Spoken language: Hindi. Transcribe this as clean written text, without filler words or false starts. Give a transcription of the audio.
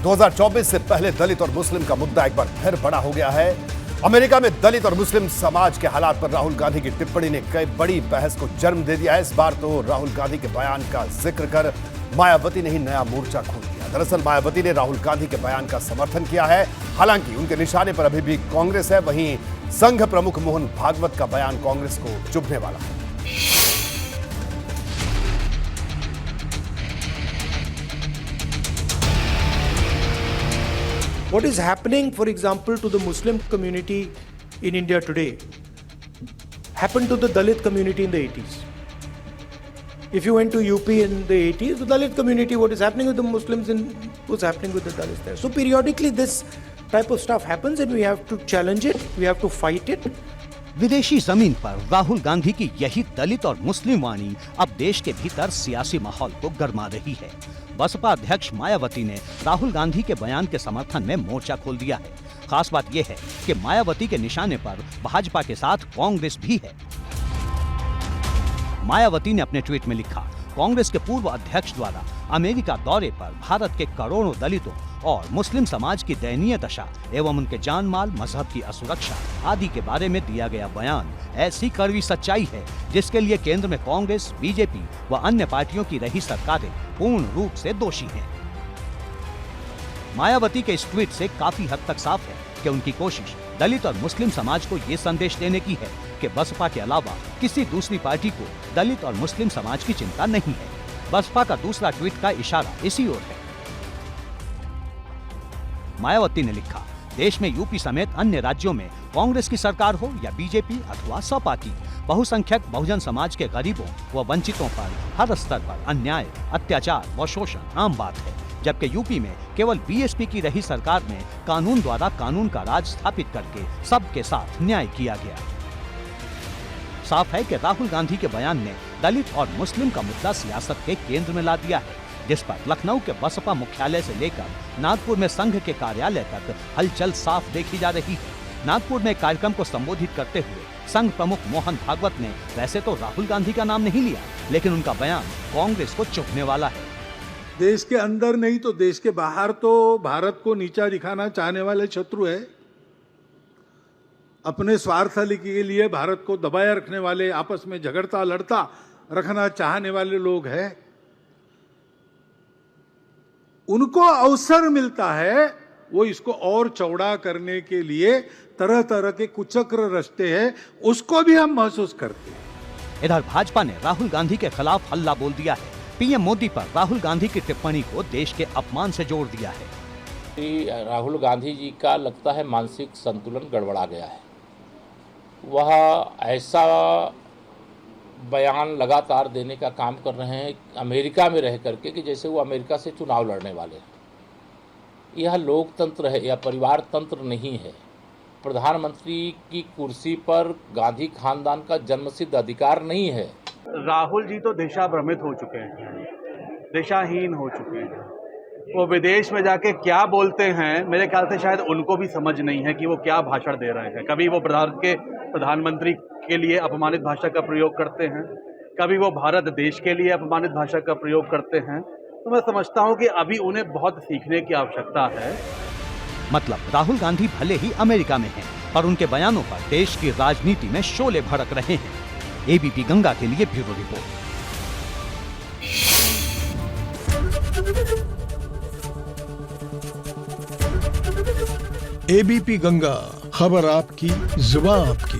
2024 से पहले दलित और मुस्लिम का मुद्दा एक बार फिर बड़ा हो गया है। अमेरिका में दलित और मुस्लिम समाज के हालात पर राहुल गांधी की टिप्पणी ने कई बड़ी बहस को जन्म दे दिया है। इस बार तो राहुल गांधी के बयान का जिक्र कर मायावती ने ही नया मोर्चा खोल दिया। दरअसल मायावती ने राहुल गांधी के बयान का समर्थन किया है। हालांकि उनके निशाने पर अभी भी कांग्रेस है। वहीं संघ प्रमुख मोहन भागवत का बयान कांग्रेस को चुभने वाला है। What is happening, for example, to the Muslim community in India today happened to the Dalit community in the 80s. If you went to UP in the 80s, the Dalit community, what is happening with the Muslims was happening with the Dalits there. So periodically this type of stuff happens and we have to challenge it, we have to fight it. विदेशी जमीन पर राहुल गांधी की यही दलित और मुस्लिम वाणी अब देश के भीतर सियासी माहौल को गरमा रही है। बसपा अध्यक्ष मायावती ने राहुल गांधी के बयान के समर्थन में मोर्चा खोल दिया है। खास बात यह है कि मायावती के निशाने पर भाजपा के साथ कांग्रेस भी है। मायावती ने अपने ट्वीट में लिखा, कांग्रेस के पूर्व अध्यक्ष द्वारा अमेरिका दौरे पर भारत के करोड़ों दलितों और मुस्लिम समाज की दयनीय दशा एवं उनके जान माल, मजहब की असुरक्षा आदि के बारे में दिया गया बयान ऐसी कड़वी सच्चाई है जिसके लिए केंद्र में कांग्रेस, बीजेपी व अन्य पार्टियों की रही सरकारें पूर्ण रूप से दोषी हैं। मायावती के इस ट्वीट से काफी हद तक साफ है कि उनकी कोशिश दलित और मुस्लिम समाज को ये संदेश देने की है कि बसपा के अलावा किसी दूसरी पार्टी को दलित और मुस्लिम समाज की चिंता नहीं है। बसपा का दूसरा ट्वीट का इशारा इसी ओर है। मायावती ने लिखा, देश में यूपी समेत अन्य राज्यों में कांग्रेस की सरकार हो या बीजेपी अथवा सपा की, बहुसंख्यक बहुजन समाज के गरीबों व वंचितों पर हर स्तर पर अन्याय, अत्याचार व शोषण आम बात है। जबकि यूपी में केवल बीएसपी की रही सरकार में कानून द्वारा कानून का राज स्थापित करके सबके साथ न्याय किया गया। साफ है कि राहुल गांधी के बयान ने दलित और मुस्लिम का मुद्दा सियासत के केंद्र में ला दिया है, जिस पर लखनऊ के बसपा मुख्यालय से लेकर नागपुर में संघ के कार्यालय तक हलचल साफ देखी जा रही है। नागपुर में कार्यक्रम को संबोधित करते हुए संघ प्रमुख मोहन भागवत ने वैसे तो राहुल गांधी का नाम नहीं लिया, लेकिन उनका बयान कांग्रेस को चुभने वाला है। देश के अंदर नहीं तो देश के बाहर तो भारत को नीचा दिखाना चाहने वाले शत्रु है। अपने स्वार्थ के लिए भारत को दबाए रखने वाले, आपस में झगड़ता लड़ता रखना चाहने वाले लोग हैं। उनको अवसर मिलता है, वो इसको और चौड़ा करने के लिए तरह तरह के कुचक्र रचते हैं, उसको भी हम महसूस करते हैं। इधर भाजपा ने राहुल गांधी के खिलाफ हल्ला बोल दिया है। पीएम मोदी पर राहुल गांधी की टिप्पणी को देश के अपमान से जोड़ दिया है। राहुल गांधी जी का लगता है मानसिक संतुलन गड़बड़ा गया है। वह ऐसा बयान लगातार देने का काम कर रहे हैं अमेरिका में रह करके कि जैसे वो अमेरिका से चुनाव लड़ने वाले हैं। यह लोकतंत्र है, यह परिवार तंत्र नहीं है। प्रधानमंत्री की कुर्सी पर गांधी खानदान का जन्मसिद्ध अधिकार नहीं है। राहुल जी तो दिशा भ्रमित हो चुके हैं, दिशाहीन हो चुके हैं। वो विदेश में जाके क्या बोलते हैं, मेरे ख्याल से शायद उनको भी समझ नहीं है कि वो क्या भाषण दे रहे हैं। कभी वो भारत के प्रधानमंत्री के लिए अपमानित भाषा का प्रयोग करते हैं, कभी वो भारत देश के लिए अपमानित भाषा का प्रयोग करते हैं। तो मैं समझता हूं कि अभी उन्हें बहुत सीखने की आवश्यकता है। मतलब राहुल गांधी भले ही अमेरिका में हैं, पर उनके बयानों पर देश की राजनीति में शोले भड़क रहे हैं। एबीपी गंगा के लिए ब्यूरो रिपोर्ट। एबीपी गंगा, खबर आपकी, जुबान आपकी।